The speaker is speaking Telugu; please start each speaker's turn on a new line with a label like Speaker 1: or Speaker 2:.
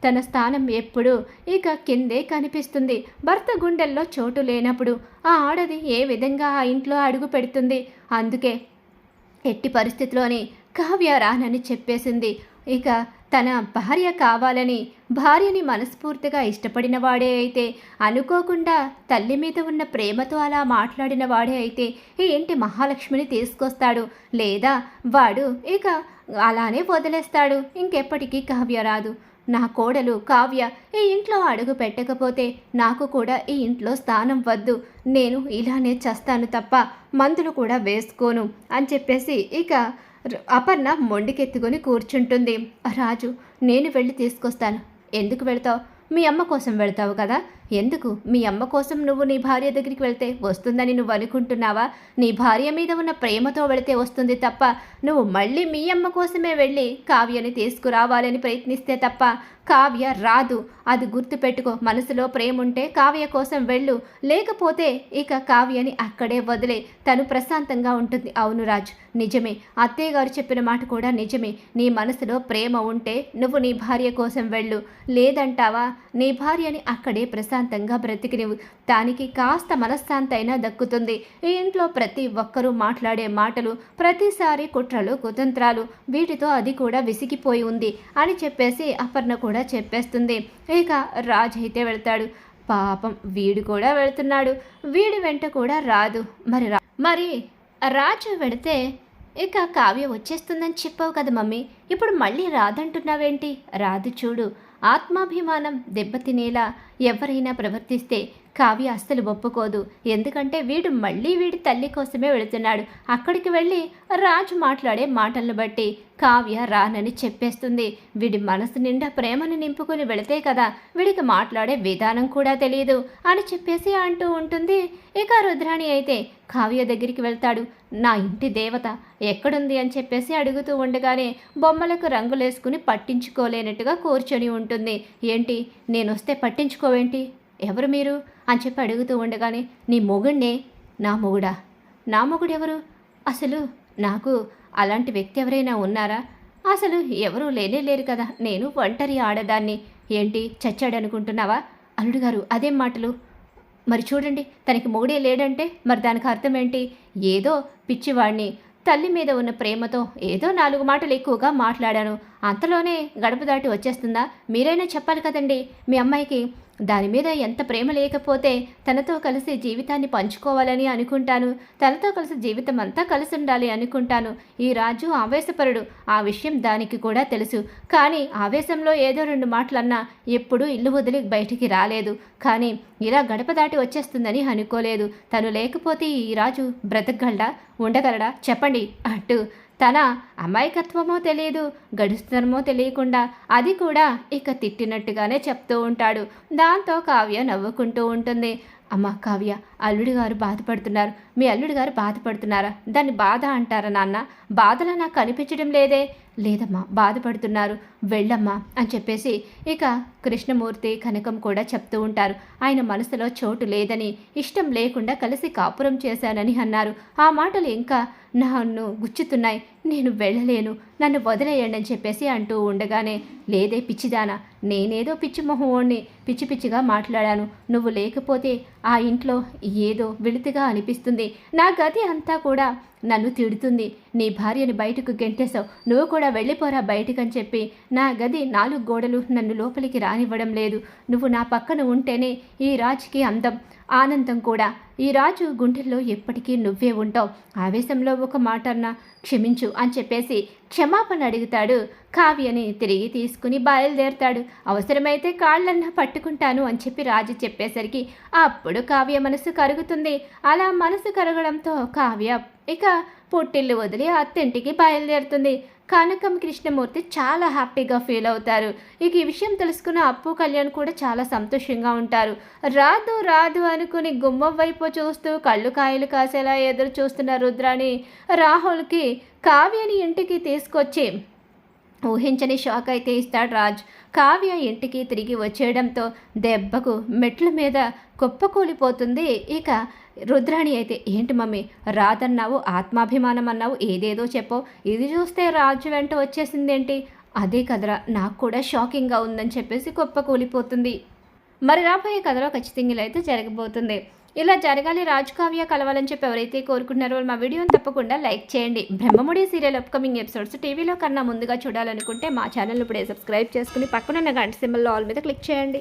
Speaker 1: తన స్థానం ఎప్పుడూ ఇక కిందే కనిపిస్తుంది. భర్త గుండెల్లో చోటు లేనప్పుడు ఆ ఆడది ఏ విధంగా ఆ ఇంట్లో అడుగు పెడుతుంది? అందుకే ఎట్టి పరిస్థితిలోని కావ్య రానని చెప్పేసింది. ఇక తన భార్య కావాలని, భార్యని మనస్ఫూర్తిగా ఇష్టపడిన వాడే అయితే, అనుకోకుండా తల్లి మీద ఉన్న ప్రేమతో అలా మాట్లాడిన వాడే అయితే ఈ ఇంటి మహాలక్ష్మిని తీసుకొస్తాడు. లేదా వాడు ఇక అలానే వదిలేస్తాడు. ఇంకెప్పటికీ కావ్య రాదు. నా కోడలు కావ్య ఈ ఇంట్లో అడుగు పెట్టకపోతే నాకు కూడా ఈ ఇంట్లో స్థానం వద్దు. నేను ఇలానే చస్తాను తప్ప మందులు కూడా వేసుకోను అని చెప్పేసి ఇక అపర్ణ మొండికెత్తుకొని కూర్చుంటుంది. రాజు, నేను వెళ్ళి తీసుకొస్తాను. ఎందుకు వెళ్తావు? మీ అమ్మ కోసం వెళ్తావు కదా. ఎందుకు? మీ అమ్మ కోసం నువ్వు నీ భార్య దగ్గరికి వెళ్తే వస్తుందని నువ్వు అనుకుంటున్నావా? నీ భార్య మీద ఉన్న ప్రేమతో వెళితే వస్తుంది తప్ప, నువ్వు మళ్ళీ మీ అమ్మ కోసమే వెళ్ళి కావ్యని తీసుకురావాలని ప్రయత్నిస్తే తప్ప కావ్య రాదు. అది గుర్తుపెట్టుకో. మనసులో ప్రేమ ఉంటే కావ్య కోసం వెళ్ళు, లేకపోతే ఇక కావ్యని అక్కడే వదిలే. తను ప్రశాంతంగా ఉంటుంది. అవును రాజు, నిజమే. అత్తయ్య గారు చెప్పిన మాట కూడా నిజమే. నీ మనసులో ప్రేమ ఉంటే నువ్వు నీ భార్య కోసం వెళ్ళు. లేదంటావా? నీ భార్యని అక్కడే ప్రశాంతంగా బ్రతికినివ్వు. దానికి కాస్త మనశ్శాంతి అయినా దక్కుతుంది. ఈ ఇంట్లో ప్రతి ఒక్కరూ మాట్లాడే మాటలు, ప్రతిసారి కుట్రలు కుతంత్రాలు, వీటితో అది కూడా విసిగిపోయి ఉంది అని చెప్పేసి అపర్ణ కూడా చెప్పేస్తుంది. ఇక రాజ్ అయితే వెళ్తాడు. పాపం వీడు కూడా వెళ్తున్నాడు. వీడి వెంట కూడా రాదు. మరి రాజు వెళితే ఇక కావ్య వచ్చేస్తుందని చెప్పావు కదా మమ్మీ, ఇప్పుడు మళ్ళీ రాదంటున్నావేంటి? రాదు చూడు. ఆత్మాభిమానం దెబ్బతినేలా ఎవరైనా ప్రవర్తిస్తే కావ్య అస్సలు ఒప్పుకోదు. ఎందుకంటే వీడు మళ్ళీ వీడి తల్లి కోసమే వెళుతున్నాడు. అక్కడికి వెళ్ళి రాజు మాట్లాడే మాటలను బట్టి కావ్య రానని చెప్పేస్తుంది. వీడి మనసు నిండా ప్రేమను నింపుకొని వెళితే కదా వీడికి మాట్లాడే విధానం కూడా తెలియదు అని చెప్పేసి అంటూ ఉంటుంది. ఇక రుద్రాణి అయితే కావ్య దగ్గరికి వెళ్తాడు. నా ఇంటి దేవత ఎక్కడుంది అని చెప్పేసి అడుగుతూ ఉండగానే బొమ్మలకు రంగులేసుకుని పట్టించుకోలేనట్టుగా కూర్చొని ఉంటుంది. ఏంటి, నేనొస్తే పట్టించుకోవేంటి? ఎవరు మీరు అని చెప్పి అడుగుతూ ఉండగానే, నీ మొగుడినే. నా మొగుడా? నా మొగుడెవరు? అసలు నాకు అలాంటి వ్యక్తి ఎవరైనా ఉన్నారా? అసలు ఎవరూ లేరు కదా. నేను ఒంటరి ఆడదాన్ని. ఏంటి, చచ్చాడనుకుంటున్నావా? అల్లుడు గారు, అదేం మాటలు? మరి చూడండి, తనకి మొగుడే లేడంటే మరి దానికి అర్థం ఏంటి? ఏదో పిచ్చివాడిని తల్లి మీద ఉన్న ప్రేమతో ఏదో 4 మాటలు ఎక్కువగా మాట్లాడాను. అంతలోనే గడప దాటి వచ్చేస్తుందా? మీరైనా చెప్పాలి కదండి మీ అమ్మాయికి. దాని మీద ఎంత ప్రేమ లేకపోతే తనతో కలిసి జీవితాన్ని పంచుకోవాలని అనుకుంటాను. తనతో కలిసి జీవితం అంతా కలిసి ఉండాలి అనుకుంటాను. ఈ రాజు ఆవేశపరుడు. ఆ విషయం దానికి కూడా తెలుసు. కానీ ఆవేశంలో ఏదో 2 మాటలన్నా ఎప్పుడూ ఇల్లు వదిలి బయటికి రాలేదు. కానీ ఇలా గడప దాటి వచ్చేస్తుందని అనుకోలేదు. తను లేకపోతే ఈ రాజు బ్రతకగలడా, ఉండగలడా చెప్పండి అంటూ తన అమాయకత్వమో తెలియదు, గడుస్తనమో తెలియకుండా అది కూడా ఇక తిట్టినట్టుగానే చెప్తూ ఉంటాడు. దాంతో కావ్య నవ్వుకుంటూ ఉంటుంది. అమ్మ కావ్య, అల్లుడి గారు బాధపడుతున్నారు. మీ అల్లుడి గారు బాధపడుతున్నారా? దాన్ని బాధ అంటారా నాన్న? బాధలా నాకు కనిపించడం లేదే. లేదమ్మా, బాధపడుతున్నారు, వెళ్ళమ్మా అని చెప్పేసి ఇక కృష్ణమూర్తి కనకం కూడా చెప్తూ ఉంటారు. ఆయన మనసులో చోటు లేదని, ఇష్టం లేకుండా కలిసి కాపురం చేశానని అన్నారు. ఆ మాటలు ఇంకా నన్ను గుచ్చుతున్నాయి. నేను వెళ్ళలేను, నన్ను వదిలేయండి అని చెప్పేసి అంటూ ఉండగానే, లేదే పిచ్చిదానా, నేనేదో పిచ్చి మొహోణ్ణి పిచ్చి పిచ్చిగా మాట్లాడాను. నువ్వు లేకపోతే ఆ ఇంట్లో ఏదో వెలితిగా అనిపిస్తుంది. నా గది అంతా కూడా నన్ను తిడుతుంది. నీ భార్యని బయటకు గెంటేశావు, నువ్వు కూడా వెళ్ళిపోరా బయటకని చెప్పి నా గది 4 గోడలు నన్ను లోపలికి రానివ్వడం లేదు. నువ్వు నా పక్కన ఉంటేనే ఈ రాజుకి అందం, ఆనందం కూడా. ఈ రాజు గుండెల్లో ఎప్పటికీ నువ్వే ఉంటావు. ఆవేశంలో ఒక మాట అన్నా క్షమించు అని చెప్పేసి క్షమాపణ అడుగుతాడు. కావ్యని తిరిగి తీసుకుని బయలుదేరుతాడు. అవసరమైతే కాళ్ళన్నా పట్టుకుంటాను అని చెప్పి రాజు చెప్పేసరికి అప్పుడు కావ్య మనసు కరుగుతుంది. అలా మనసు కరగడంతో కావ్య ఇక పుట్టిల్లు వదిలి అత్తింటికి బయలుదేరుతుంది. కనకం కృష్ణమూర్తి చాలా హ్యాపీగా ఫీల్ అవుతారు. ఇక ఈ విషయం తెలుసుకున్న అప్పు కళ్యాణ్ కూడా చాలా సంతోషంగా ఉంటారు. రాదు రాదు అనుకుని గుమ్మం వైపు చూస్తూ కళ్ళు కాయలు కాసేలా ఎదురు చూస్తున్న రుద్రాని రాహుల్కి కావ్యని ఇంటికి తీసుకొచ్చి ఊహించని షాక్ అయితే ఇస్తాడు రాజ్. కావ్య ఇంటికి తిరిగి వచ్చేయడంతో దెబ్బకు మెట్ల మీద కుప్పకూలిపోతుంది. ఇక రుద్రాణి అయితే, ఏంటి మమ్మీ రాదన్నావు, ఆత్మాభిమానం అన్నావు, ఏదేదో చెప్పో, ఇది చూస్తే రాజు వెంట వచ్చేసిందేంటి అదే కదరా నాకు కూడా షాకింగ్గా ఉందని చెప్పేసి కుప్ప కూలిపోతుంది. మరి రాబోయే కథలో ఖచ్చితంగా ఇలా అయితే జరగబోతుంది. ఇలా జరగాలి, రాజ్ కావ్య కలవాలని చెప్పి ఎవరైతే కోరుకుంటున్నారో వాళ్ళు మా వీడియోని తప్పకుండా లైక్ చేయండి. బ్రహ్మముడి సీరియల్ అప్కమింగ్ ఎపిసోడ్స్ టీవీలో కన్నా ముందుగా చూడాలనుకుంటే మా ఛానల్ ఇప్పుడే సబ్స్క్రైబ్ చేసుకుని పక్కనున్న గంట సింబల్లో ఆల్ మీద క్లిక్ చేయండి.